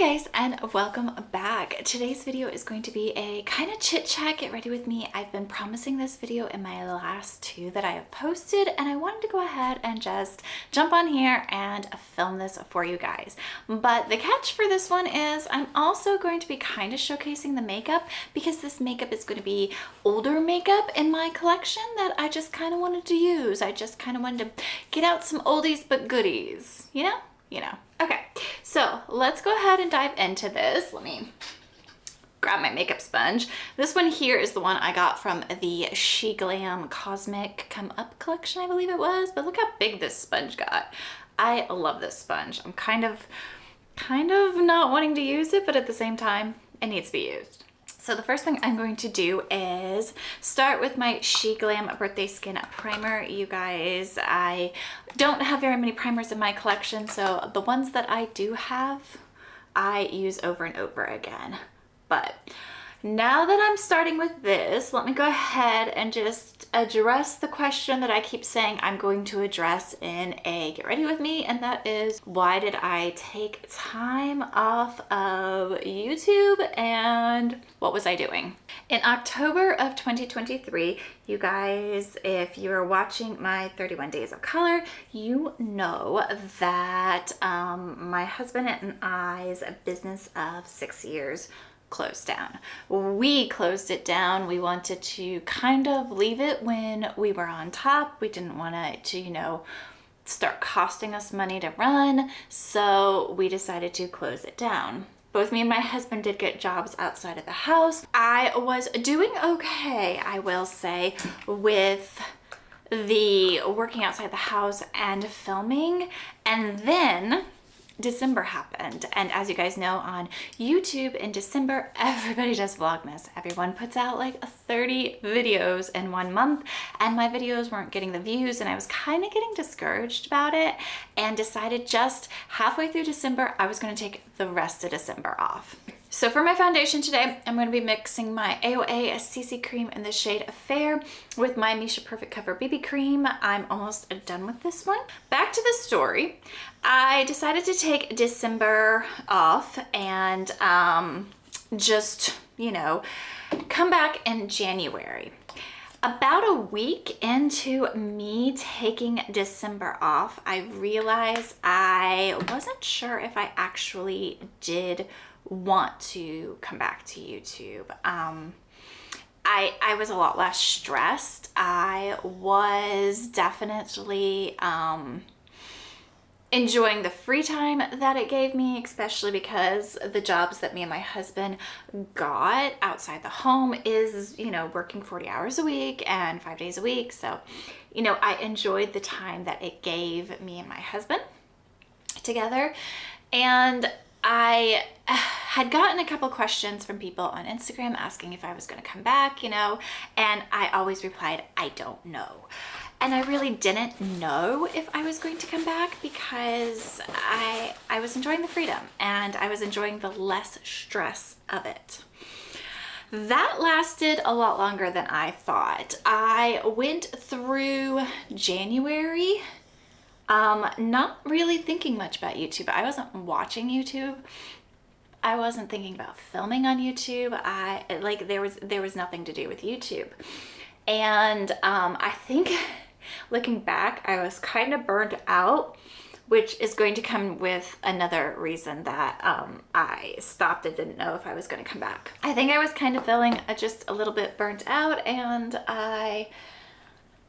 guys, and welcome back. Today's video is going to be a kind of chit chat, get ready with me. I've been promising this video in my last two that I have posted, and I wanted to go ahead and just jump on here and film this for you guys. But the catch for this one is I'm also going to be kind of showcasing the makeup, because this makeup is going to be older makeup in my collection that I just kind of wanted to use. I just kind of wanted to get out some oldies but goodies, you know? Okay, so let's go ahead and dive into this. Let me grab my makeup sponge. This one here is the one I got from the SheGlam Cosmic Come Up collection, I believe it was, but look how big this sponge got. I love this sponge. I'm kind of not wanting to use it, but at the same time, it needs to be used. So the first thing I'm going to do is start with my SheGlam Birthday Skin Primer. You guys, I don't have very many primers in my collection, so the ones that I do have, I use over and over again. But now that I'm starting with this, let me go ahead and just address the question that I keep saying I'm going to address in a Get Ready With Me, and that is, why did I take time off of YouTube and what was I doing? In October of 2023, you guys, if you're watching my 31 Days of Color, you know that my husband and I's business of 6 years closed down. We closed it down. We wanted to kind of leave it when we were on top. We didn't want it to, you know, start costing us money to run. So we decided to close it down. Both me and my husband did get jobs outside of the house. I was doing okay, I will say, with the working outside the house and filming. And then December happened, and as you guys know, on YouTube in December, everybody does Vlogmas. Everyone puts out like 30 videos in 1 month, and my videos weren't getting the views, and I was kind of getting discouraged about it, and decided just halfway through December I was going to take the rest of December off. So for my foundation today, I'm going to be mixing my AOA CC Cream in the shade Fair with my Missha Perfect Cover BB Cream. I'm almost done with this one. Back to the story. I decided to take December off and just, you know, come back in January. About a week into me taking December off, I realized I wasn't sure if I actually did want to come back to YouTube. I was a lot less stressed. I was definitely enjoying the free time that it gave me, especially because the jobs that me and my husband got outside the home is, you know, working 40 hours a week and 5 days a week. So, you know, I enjoyed the time that it gave me and my husband together. And I had gotten a couple questions from people on Instagram asking if I was going to come back, you know, and I always replied, I don't know. And I really didn't know if I was going to come back, because I was enjoying the freedom and I was enjoying the less stress of it. That lasted a lot longer than I thought. I went through January not really thinking much about YouTube. I wasn't watching YouTube. I wasn't thinking about filming on YouTube. There was nothing to do with YouTube. And I think looking back, I was kind of burned out, which is going to come with another reason that I stopped and didn't know if I was going to come back. I think I was kind of feeling just a little bit burnt out, and I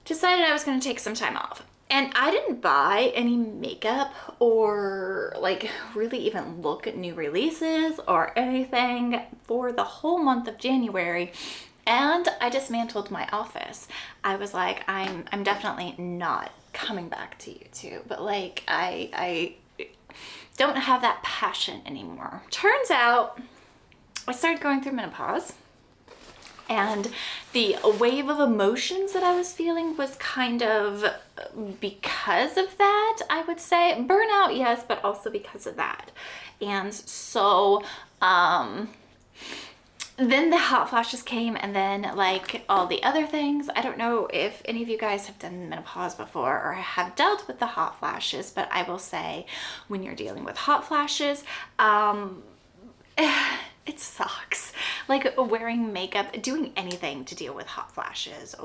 decided I was going to take some time off. And I didn't buy any makeup or like really even look at new releases or anything for the whole month of January. And I dismantled my office. I was like, I'm definitely not coming back to YouTube, but like I don't have that passion anymore. Turns out I started going through menopause, and the wave of emotions that I was feeling was kind of because of that, I would say. Burnout, yes, but also because of that. And so then the hot flashes came, and then like all the other things. I don't know if any of you guys have done menopause before or have dealt with the hot flashes, but I will say when you're dealing with hot flashes, sucks. Like wearing makeup, doing anything to deal with hot flashes,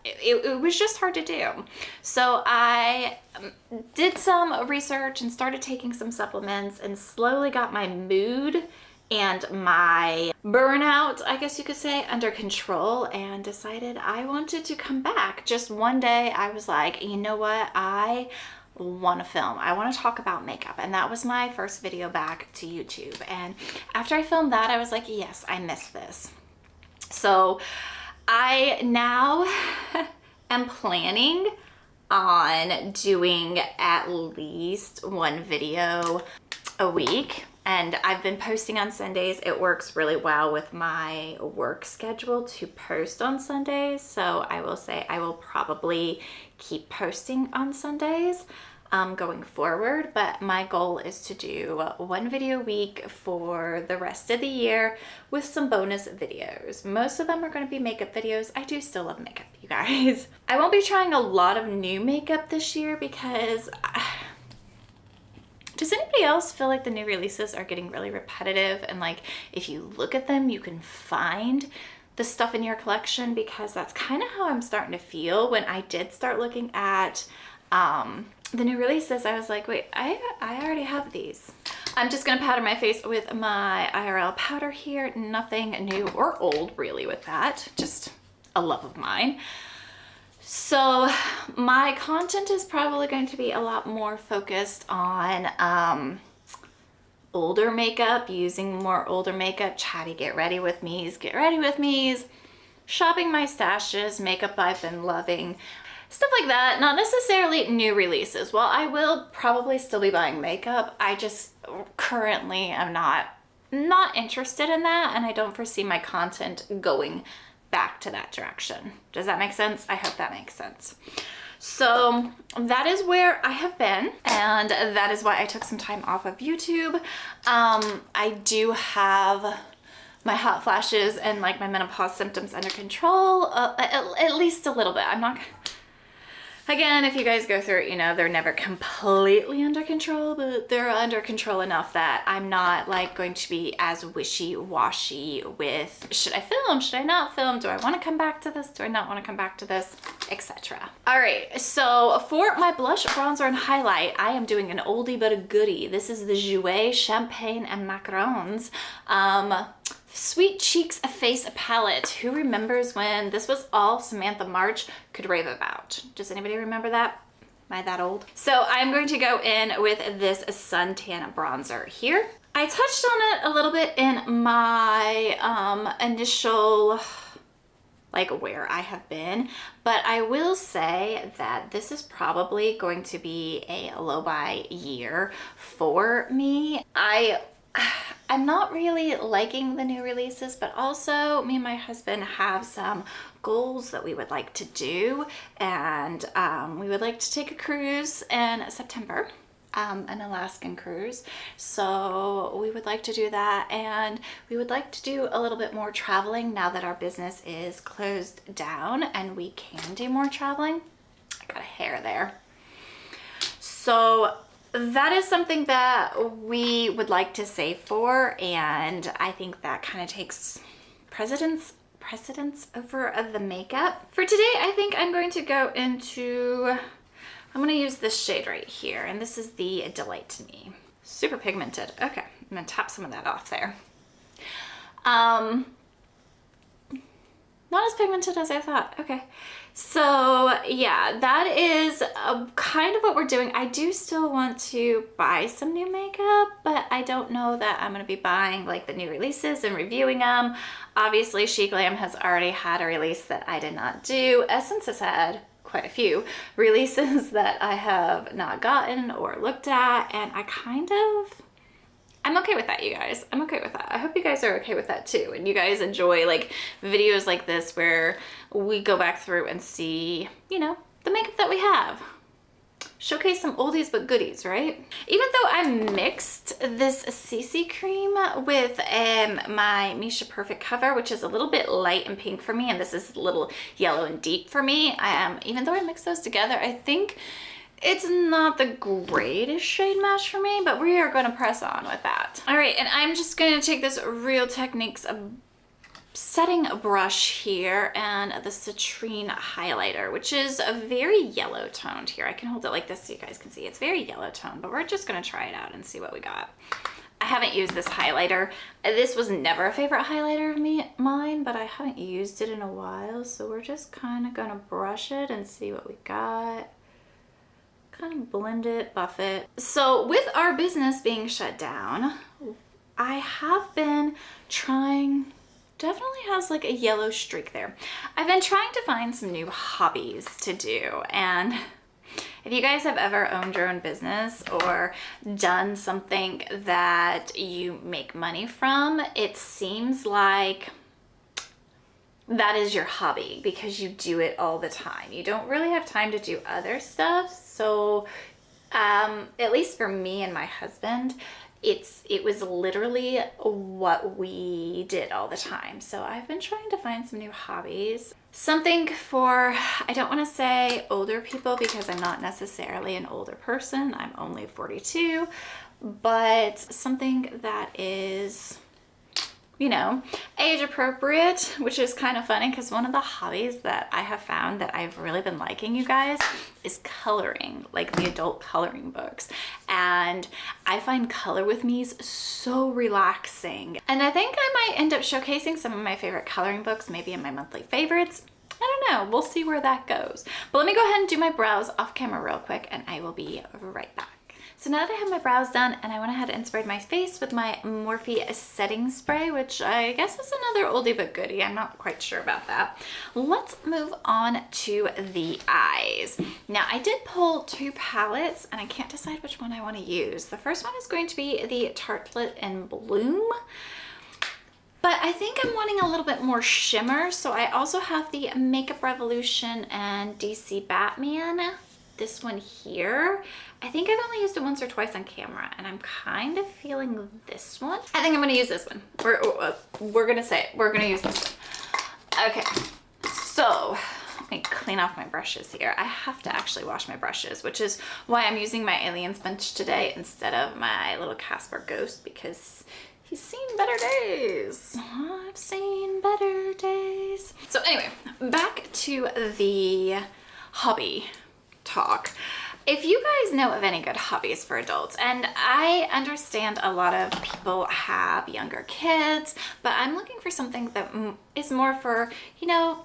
it was just hard to do. So I did some research and started taking some supplements and slowly got my mood and my burnout, I guess you could say, under control, and decided I wanted to come back. Just one day I was like, you know what, I want to film. I want to talk about makeup. And that was my first video back to YouTube. And after I filmed that, I was like, yes, I miss this. So I now am planning on doing at least one video a week. And I've been posting on Sundays. It works really well with my work schedule to post on Sundays. So I will say I will probably keep posting on Sundays going forward. But my goal is to do one video a week for the rest of the year with some bonus videos. Most of them are going to be makeup videos. I do still love makeup, you guys. I won't be trying a lot of new makeup this year because... Does anybody else feel like the new releases are getting really repetitive, and like if you look at them you can find the stuff in your collection? Because that's kind of how I'm starting to feel. When I did start looking at the new releases, I was like, wait, I already have these. I'm just gonna powder my face with my IRL powder here. Nothing new or old really with that, just a love of mine. So my content is probably going to be a lot more focused on older makeup, using more older makeup, chatty get ready with me's, shopping my stashes, makeup I've been loving, stuff like that. Not necessarily new releases. Well, I will probably still be buying makeup. I just currently am not interested in that, and I don't foresee my content going back to that direction. Does that make sense? I hope that makes sense. So that is where I have been, and that is why I took some time off of YouTube. I do have my hot flashes and like my menopause symptoms under control, at least a little bit. I'm not... Again, if you guys go through it, you know, they're never completely under control, but they're under control enough that I'm not like going to be as wishy-washy with, should I film, should I not film, do I want to come back to this, do I not want to come back to this, etc. All right, so for my blush, bronzer, and highlight, I am doing an oldie but a goodie. This is the Jouer Champagne and Macarons Sweet Cheeks Face Palette. Who remembers when this was all Samantha March could rave about? Does anybody remember that? Am I that old? So I'm going to go in with this suntan bronzer here. I touched on it a little bit in my initial, like where I have been, but I will say that this is probably going to be a low buy year for me. I'm not really liking the new releases, but also me and my husband have some goals that we would like to do, and we would like to take a cruise in September, an Alaskan cruise. So we would like to do that, and we would like to do a little bit more traveling now that our business is closed down and we can do more traveling. I got a hair there. So that is something that we would like to save for, and I think that kind of takes precedence over the makeup. For today, I think I'm going to go into, I'm going to use this shade right here, and this is the Delight Me. Super pigmented. Okay, I'm going to tap some of that off there. Not as pigmented as I thought. Okay. So yeah, that is kind of what we're doing. I do still want to buy some new makeup, but I don't know that I'm going to be buying like the new releases and reviewing them. Obviously, SheGlam has already had a release that I did not do. Essence has had quite a few releases that I have not gotten or looked at, and I'm okay with that, you guys. I'm okay with that. I hope you guys are okay with that too, and you guys enjoy like videos like this where we go back through and see, you know, the makeup that we have. Showcase some oldies but goodies, right? Even though I mixed this CC cream with my Missha Perfect Cover, which is a little bit light and pink for me, and this is a little yellow and deep for me, even though I mixed those together, I think It's not the greatest shade match for me, but we are going to press on with that. All right, and I'm just going to take this Real Techniques setting brush here and the citrine highlighter, which is a very yellow toned here. I can hold it like this so you guys can see. It's very yellow toned, but we're just going to try it out and see what we got. I haven't used this highlighter. This was never a favorite highlighter of mine, but I haven't used it in a while, so we're just kind of going to brush it and see what we got. Kind of blend it, buff it. So with our business being shut down, I have been trying, definitely has like a yellow streak there. I've been trying to find some new hobbies to do, and if you guys have ever owned your own business or done something that you make money from, it seems like that is your hobby because you do it all the time. You don't really have time to do other stuff. So at least for me and my husband, it was literally what we did all the time. So I've been trying to find some new hobbies. Something for, I don't want to say older people because I'm not necessarily an older person. I'm only 42, but something that is, you know, age appropriate, which is kind of funny because one of the hobbies that I have found that I've really been liking, you guys, is coloring, like the adult coloring books. And I find Color With Me's so relaxing. And I think I might end up showcasing some of my favorite coloring books, maybe in my monthly favorites. I don't know, we'll see where that goes. But let me go ahead and do my brows off camera real quick and I will be right back. So now that I have my brows done and I went ahead and sprayed my face with my Morphe setting spray, which I guess is another oldie but goodie. I'm not quite sure about that. Let's move on to the eyes. Now I did pull two palettes and I can't decide which one I want to use. The first one is going to be the Tartelette in Bloom. But I think I'm wanting a little bit more shimmer. So I also have the Makeup Revolution and DC Batman. This one here. I think I've only used it once or twice on camera and I'm kind of feeling this one. I think I'm gonna use this one. We're gonna say it. We're gonna use this one. Okay, so let me clean off my brushes here. I have to actually wash my brushes, which is why I'm using my Alien sponge today instead of my little Casper Ghost because he's seen better days. I've seen better days. So anyway, back to the hobby talk. If you guys know of any good hobbies for adults, and I understand a lot of people have younger kids, but I'm looking for something that is more for, you know,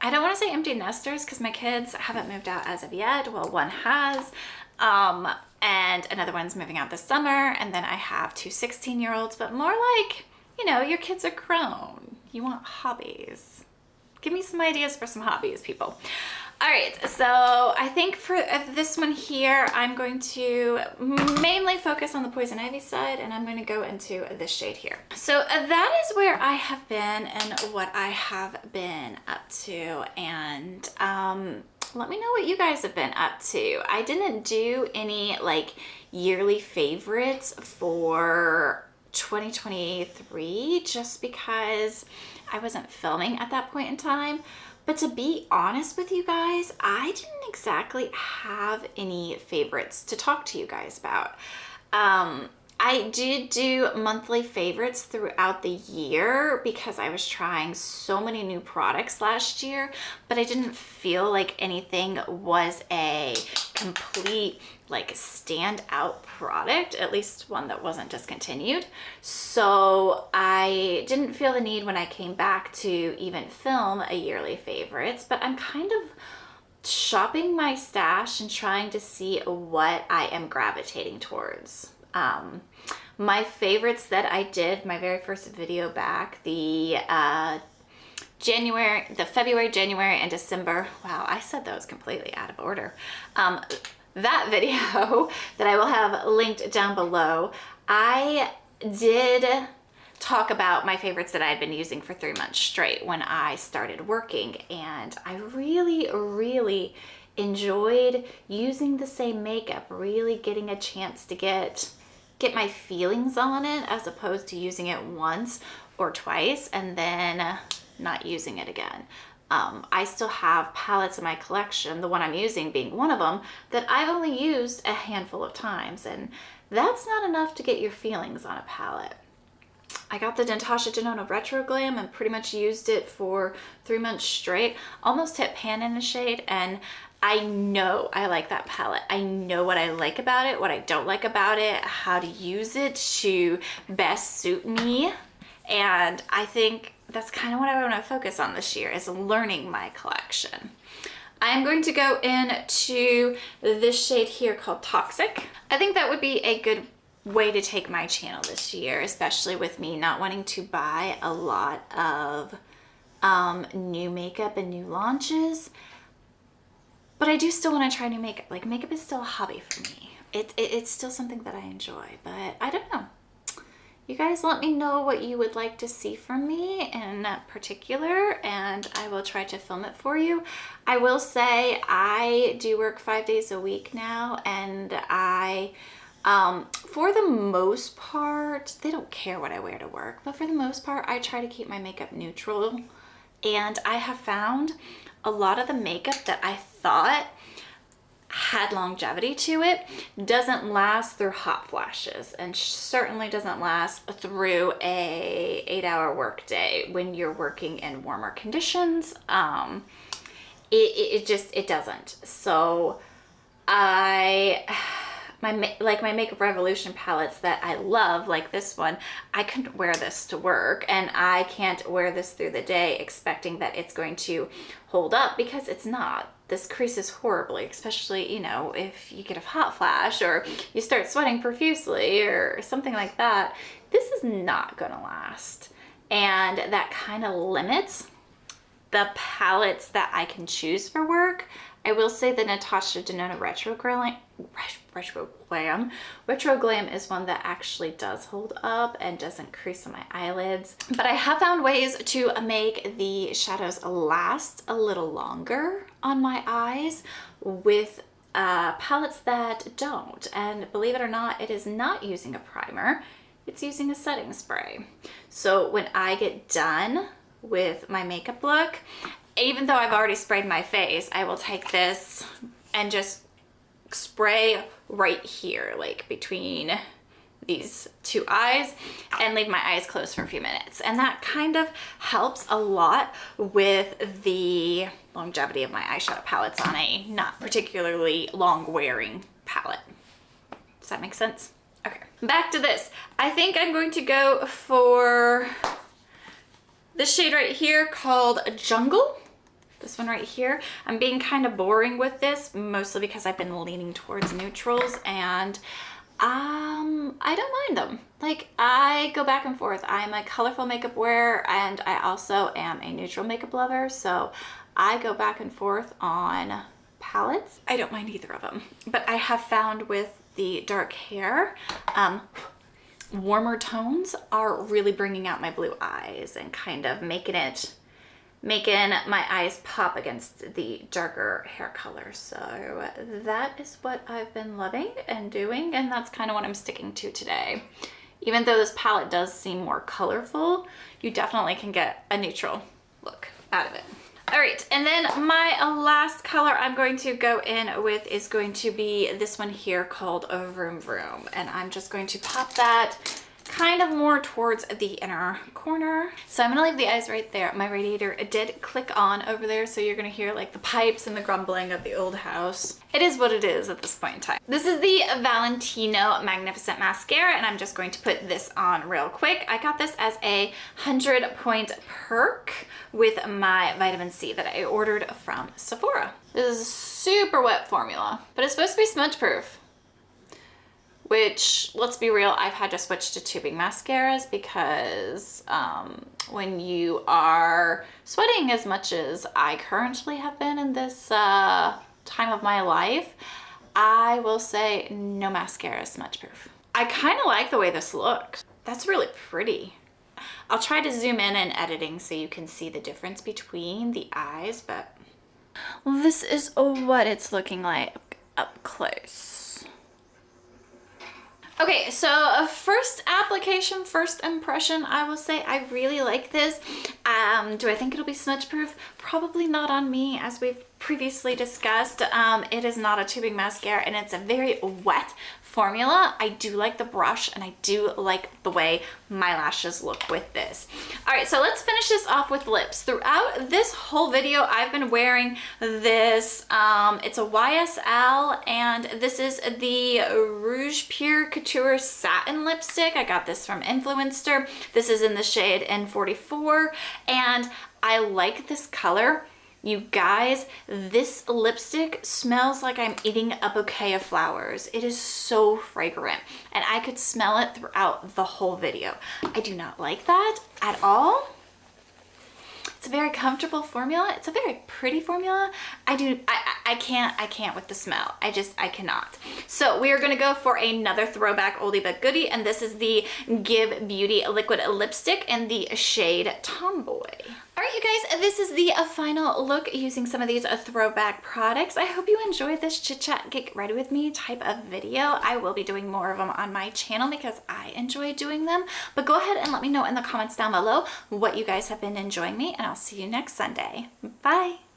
I don't want to say empty nesters because my kids haven't moved out as of yet. Well, one has, and another one's moving out this summer, and then I have two 16-year-olds, but more like, you know, your kids are grown. You want hobbies. Give me some ideas for some hobbies, people. All right, so I think for this one here, I'm going to mainly focus on the Poison Ivy side, and I'm going to go into this shade here. So that is where I have been and what I have been up to, and let me know what you guys have been up to. I didn't do any like yearly favorites for 2023 just because I wasn't filming at that point in time. But to be honest with you guys, I didn't exactly have any favorites to talk to you guys about. I did do monthly favorites throughout the year because I was trying so many new products last year, but I didn't feel like anything was a complete like standout product, at least one that wasn't discontinued. So I didn't feel the need when I came back to even film a yearly favorites, but I'm kind of shopping my stash and trying to see what I am gravitating towards. My favorites that I did, my very first video back, the February, January, and December. Wow, I said those completely out of order. That video that I will have linked down below, I did talk about my favorites that I had been using for 3 months straight when I started working, and I really enjoyed using the same makeup, really getting a chance to get my feelings on it as opposed to using it once or twice and then not using it again. I still have palettes in my collection, the one I'm using being one of them, that I've only used a handful of times, and that's not enough to get your feelings on a palette. I got the Natasha Denona Retro Glam and pretty much used it for 3 months straight. Almost hit pan in the shade, and I know I like that palette. I know what I like about it, what I don't like about it, how to use it to best suit me. And I think that's kind of what I want to focus on this year, is learning my collection. I'm going to go into this shade here called Toxic. I think that would be a good way to take my channel this year, especially with me not wanting to buy a lot of new makeup and new launches. But I do still want to try new makeup. Like, makeup is still a hobby for me. It's still something that I enjoy, but I don't know. You guys let me know what you would like to see from me in particular, and I will try to film it for you. I will say I do work 5 days a week now, and I, for the most part, they don't care what I wear to work, but for the most part, I try to keep my makeup neutral. And I have found a lot of the makeup that I thought had longevity to it doesn't last through hot flashes, and certainly doesn't last through a 8-hour workday when you're working in warmer conditions. It doesn't. So my Makeup Revolution palettes that I love, like this one, I couldn't wear this to work, and I can't wear this through the day expecting that it's going to hold up, because it's not. This creases horribly, especially, you know, if you get a hot flash or you start sweating profusely or something like that. This is not gonna last. And that kind of limits the palettes that I can choose for work. I will say the Natasha Denona Retro Glam is one that actually does hold up and doesn't crease on my eyelids. But I have found ways to make the shadows last a little longer on my eyes with palettes that don't. And believe it or not, it is not using a primer. It's using a setting spray. So when I get done with my makeup look, even though I've already sprayed my face, I will take this and just spray right here, like between these two eyes, and leave my eyes closed for a few minutes. And that kind of helps a lot with the longevity of my eyeshadow palettes on a not particularly long wearing palette. Does that make sense? Okay, back to this. I think I'm going to go for this shade right here called Jungle. This one right here. I'm being kind of boring with this, mostly because I've been leaning towards neutrals, and I don't mind them. Like, I go back and forth. I'm a colorful makeup wearer, and I also am a neutral makeup lover, so I go back and forth on palettes. I don't mind either of them, but I have found with the dark hair, warmer tones are really bringing out my blue eyes and kind of making my eyes pop against the darker hair color. So that is what I've been loving and doing, and that's kind of what I'm sticking to today. Even though this palette does seem more colorful, you definitely can get a neutral look out of it. All right, and then my last color I'm going to go in with is going to be this one here called Vroom Vroom, and I'm just going to pop that kind of more towards the inner corner. So I'm gonna leave the eyes right there. My radiator did click on over there, so you're gonna hear like the pipes and the grumbling of the old house. It is what it is at this point in time. This is the Valentino Magnificent Mascara, and I'm just going to put this on real quick. I got this as a 100-point perk with my vitamin C that I ordered from Sephora. This is a super wet formula, but it's supposed to be smudge proof. Which, let's be real, I've had to switch to tubing mascaras because when you are sweating as much as I currently have been in this time of my life, I will say no mascara is smudge proof. I kind of like the way this looks. That's really pretty. I'll try to zoom in editing so you can see the difference between the eyes, but this is what it's looking like up close. Okay, so first application, first impression, I will say I really like this. Do I think it'll be smudge proof? Probably not on me, as we've previously discussed. It is not a tubing mascara and it's a very wet formula. I do like the brush and I do like the way my lashes look with this. All right, so let's finish this off with lips. Throughout this whole video, I've been wearing this, it's a YSL, and this is the Rouge Pure Couture Satin Lipstick. I got this from Influencer. This is in the shade N44, and I like this color. You guys, this lipstick smells like I'm eating a bouquet of flowers. It is so fragrant, and I could smell it throughout the whole video. I do not like that at all. It's a very comfortable formula. It's a very pretty formula. I can't with the smell. I cannot. So we are gonna go for another throwback oldie but goodie, and this is the Give Beauty Liquid Lipstick in the shade Tomboy. All right, you guys, this is the final look using some of these throwback products. I hope you enjoyed this chit chat, get ready with me type of video. I will be doing more of them on my channel because I enjoy doing them. But go ahead and let me know in the comments down below what you guys have been enjoying me, and I'll see you next Sunday. Bye.